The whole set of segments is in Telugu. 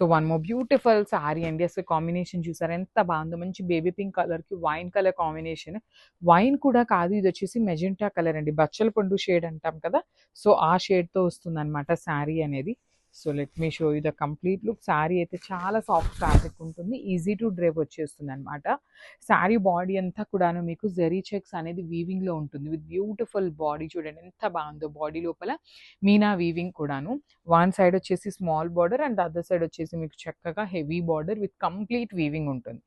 So one more beautiful sari అండి. అసలు కాంబినేషన్ చూసారా ఎంత బాగుందో, మంచి బేబీ పింక్ కలర్కి వైన్ కలర్ కాంబినేషన్. వైన్ కూడా కాదు, ఇది వచ్చేసి మెజెంటా కలర్ అండి, బచ్చల పండు షేడ్ అంటాం కదా, సో ఆ షేడ్తో వస్తుంది అనమాట శారీ అనేది. So let me show you the complete look. Sari అయితే చాలా సాఫ్ట్ ఫ్యాబ్రిక్ ఉంటుంది, ఈజీ టు డ్రైవ్ వచ్చేస్తుంది అనమాట. శారీ బాడీ అంతా కూడాను మీకు జెరీ చెక్స్ అనేది వీవింగ్లో ఉంటుంది విత్ బ్యూటిఫుల్ బాడీ. చూడండి ఎంత బాగుందో, బాడీ లోపల మీనా వీవింగ్ కూడాను. వన్ సైడ్ వచ్చేసి small border and other side వచ్చేసి మీకు చక్కగా heavy border with complete weaving ఉంటుంది.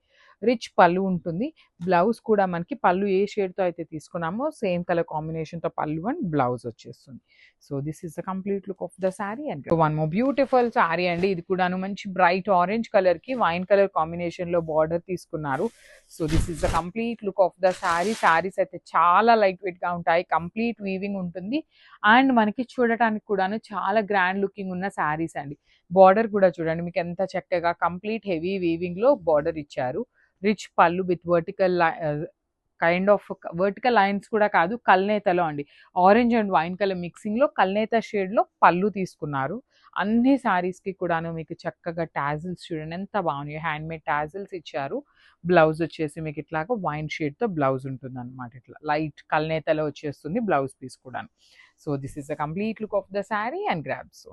రిచ్ పళ్ళు ఉంటుంది. బ్లౌజ్ కూడా మనకి పళ్ళు ఏ షేడ్తో అయితే తీసుకున్నామో సేమ్ కలర్ కాంబినేషన్తో పళ్ళు అండ్ బ్లౌజ్ వచ్చేస్తుంది. So this is the complete look of the sari. And one more beautiful sari అండి, ఇది కూడాను మంచి బ్రైట్ ఆరెంజ్ కలర్కి వైన్ కలర్ కాంబినేషన్లో బార్డర్ తీసుకున్నారు. So this is the complete look of the sari. Saris అయితే చాలా లైట్ వెయిట్గా ఉంటాయి, కంప్లీట్ వీవింగ్ ఉంటుంది అండ్ మనకి చూడటానికి కూడాను చాలా గ్రాండ్ లుకింగ్ ఉన్న శారీస్ అండి. బార్డర్ కూడా చూడండి మీకు ఎంత చక్కగా కంప్లీట్ హెవీ వీవింగ్లో బార్డర్ ఇచ్చారు. రిచ్ పళ్ళు with vertical kind of vertical lines కూడా కాదు, కల్నేతలో అండి, ఆరెంజ్ అండ్ వైన్ కలర్ మిక్సింగ్లో కల్నేత షేడ్లో పళ్ళు తీసుకున్నారు. అన్ని శారీస్కి కూడాను మీకు చక్కగా టాజిల్స్ చూడండి ఎంత బాగున్నాయి, హ్యాండ్ మేడ్ టాజిల్స్ ఇచ్చారు. బ్లౌజ్ వచ్చేసి మీకు ఇట్లాగా వైన్ షేడ్తో బ్లౌజ్ ఉంటుంది అనమాట, ఇట్లా లైట్ కల్నేతలో వచ్చేస్తుంది బ్లౌజ్ పీస్ కూడా. So this is the complete look of the sari and grabs.